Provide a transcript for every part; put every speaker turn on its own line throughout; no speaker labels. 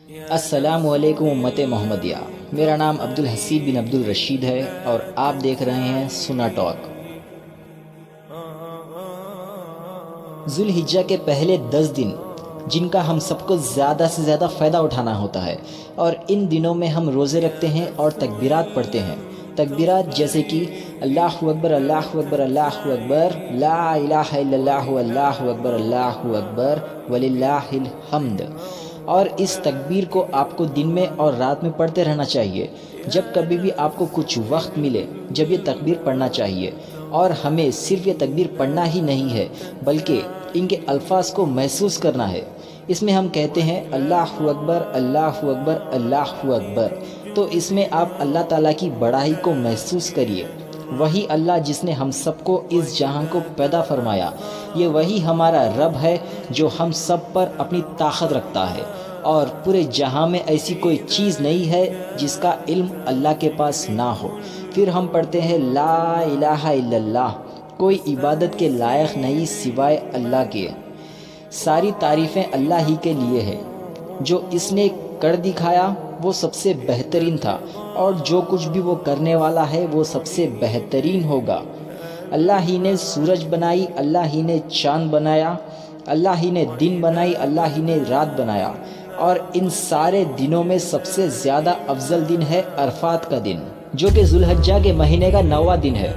السلام علیکم امت محمدیہ، میرا نام عبدالحسیب بن عبدالرشید ہے اور آپ دیکھ رہے ہیں سنا ٹاک۔ ذوالحجہ کے پہلے 10 دن جن کا ہم سب کو زیادہ سے زیادہ فائدہ اٹھانا ہوتا ہے، اور ان دنوں میں ہم روزے رکھتے ہیں اور تکبیرات پڑھتے ہیں۔ تکبیرات جیسے کہ اللہ اکبر اللہ اکبر اللہ اکبر، لا الہ الا اللہ اللہ اکبر اللہ اکبر وللہ الحمد۔ اور اس تکبیر کو آپ کو دن میں اور رات میں پڑھتے رہنا چاہیے۔ جب کبھی بھی آپ کو کچھ وقت ملے جب یہ تکبیر پڑھنا چاہیے، اور ہمیں صرف یہ تکبیر پڑھنا ہی نہیں ہے بلکہ ان کے الفاظ کو محسوس کرنا ہے۔ اس میں ہم کہتے ہیں اللہ اکبر اللہ اکبر اللہ اکبر، تو اس میں آپ اللہ تعالیٰ کی بڑائی کو محسوس کریے۔ وہی اللہ جس نے ہم سب کو اس جہاں کو پیدا فرمایا، یہ وہی ہمارا رب ہے جو ہم سب پر اپنی طاقت رکھتا ہے، اور پورے جہاں میں ایسی کوئی چیز نہیں ہے جس کا علم اللہ کے پاس نہ ہو۔ پھر ہم پڑھتے ہیں لا الہ الا اللہ، کوئی عبادت کے لائق نہیں سوائے اللہ کے۔ ساری تعریفیں اللہ ہی کے لیے ہیں۔ جو اس نے کر دکھایا وہ سب سے بہترین تھا، اور جو کچھ بھی وہ کرنے والا ہے وہ سب سے بہترین ہوگا۔ اللہ ہی نے سورج بنائی، اللہ ہی نے چاند بنایا، اللہ ہی نے دن بنائی، اللہ ہی نے رات بنایا، اور ان سارے دنوں میں سب سے زیادہ افضل دن ہے عرفات کا دن، جو کہ ذوالحجہ کے مہینے کا 9واں دن ہے۔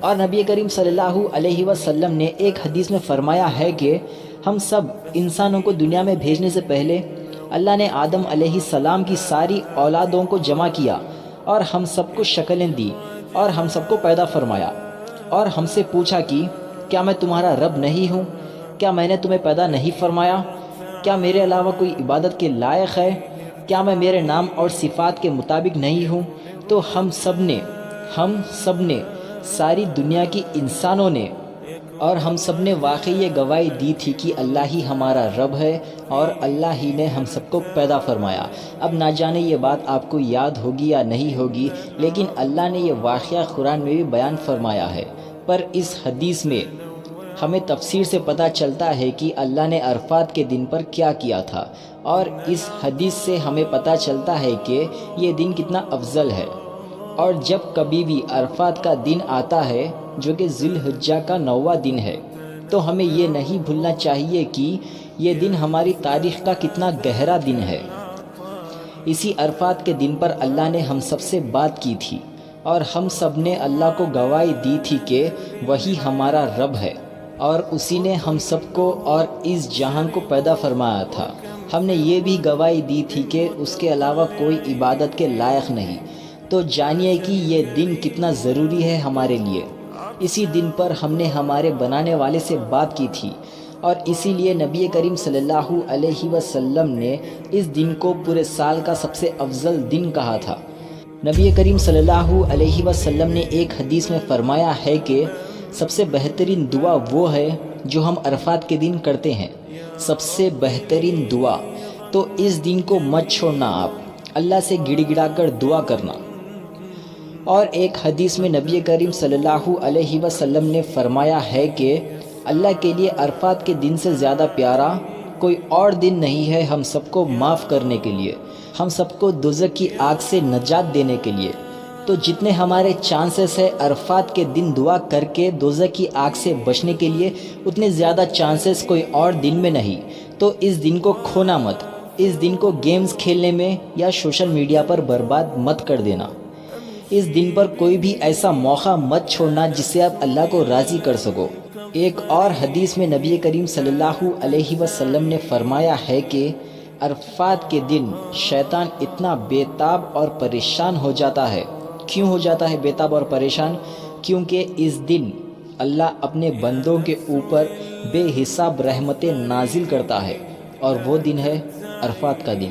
اور نبی کریم صلی اللہ علیہ وسلم نے ایک حدیث میں فرمایا ہے کہ ہم سب انسانوں کو دنیا میں بھیجنے سے پہلے اللہ نے آدم علیہ السلام کی ساری اولادوں کو جمع کیا، اور ہم سب کو شکلیں دی، اور ہم سب کو پیدا فرمایا، اور ہم سے پوچھا کہ کیا میں تمہارا رب نہیں ہوں؟ کیا میں نے تمہیں پیدا نہیں فرمایا؟ کیا میرے علاوہ کوئی عبادت کے لائق ہے؟ کیا میں میرے نام اور صفات کے مطابق نہیں ہوں؟ تو ہم سب نے ساری دنیا کی انسانوں نے اور ہم سب نے واقعی یہ گواہی دی تھی کہ اللہ ہی ہمارا رب ہے، اور اللہ ہی نے ہم سب کو پیدا فرمایا۔ اب نہ جانے یہ بات آپ کو یاد ہوگی یا نہیں ہوگی، لیکن اللہ نے یہ واقعہ قرآن میں بھی بیان فرمایا ہے۔ پر اس حدیث میں ہمیں تفسیر سے پتہ چلتا ہے کہ اللہ نے عرفات کے دن پر کیا کیا تھا، اور اس حدیث سے ہمیں پتہ چلتا ہے کہ یہ دن کتنا افضل ہے۔ اور جب کبھی بھی عرفات کا دن آتا ہے جو کہ ذوالحجہ کا 9واں دن ہے، تو ہمیں یہ نہیں بھولنا چاہیے کہ یہ دن ہماری تاریخ کا کتنا گہرا دن ہے۔ اسی عرفات کے دن پر اللہ نے ہم سب سے بات کی تھی، اور ہم سب نے اللہ کو گواہی دی تھی کہ وہی ہمارا رب ہے، اور اسی نے ہم سب کو اور اس جہان کو پیدا فرمایا تھا۔ ہم نے یہ بھی گواہی دی تھی کہ اس کے علاوہ کوئی عبادت کے لائق نہیں۔ تو جانیے کہ یہ دن کتنا ضروری ہے ہمارے لیے۔ اسی دن پر ہم نے ہمارے بنانے والے سے بات کی تھی، اور اسی لیے نبی کریم صلی اللہ علیہ وسلم نے اس دن کو پورے سال کا سب سے افضل دن کہا تھا۔ نبی کریم صلی اللہ علیہ وسلم نے ایک حدیث میں فرمایا ہے کہ سب سے بہترین دعا وہ ہے جو ہم عرفات کے دن کرتے ہیں۔ سب سے بہترین دعا، تو اس دن کو مت چھوڑنا، آپ اللہ سے گڑ گڑا کر دعا کرنا۔ اور ایک حدیث میں نبی کریم صلی اللہ علیہ وسلم نے فرمایا ہے کہ اللہ کے لیے عرفات کے دن سے زیادہ پیارا کوئی اور دن نہیں ہے ہم سب کو معاف کرنے کے لیے، ہم سب کو دوزخ کی آگ سے نجات دینے کے لیے۔ تو جتنے ہمارے چانسز ہے عرفات کے دن دعا کر کے دوزخ کی آگ سے بچنے کے لیے، اتنے زیادہ چانسز کوئی اور دن میں نہیں۔ تو اس دن کو کھونا مت، اس دن کو گیمز کھیلنے میں یا سوشل میڈیا پر برباد مت کر دینا۔ اس دن پر کوئی بھی ایسا موقع مت چھوڑنا جس سے آپ اللہ کو راضی کر سکو۔ ایک اور حدیث میں نبی کریم صلی اللہ علیہ وسلم نے فرمایا ہے کہ عرفات کے دن شیطان اتنا بے تاب اور پریشان ہو جاتا ہے۔ کیوں ہو جاتا ہے بے تاب اور پریشان؟ کیونکہ اس دن اللہ اپنے بندوں کے اوپر بے حساب رحمتیں نازل کرتا ہے، اور وہ دن ہے عرفات کا دن۔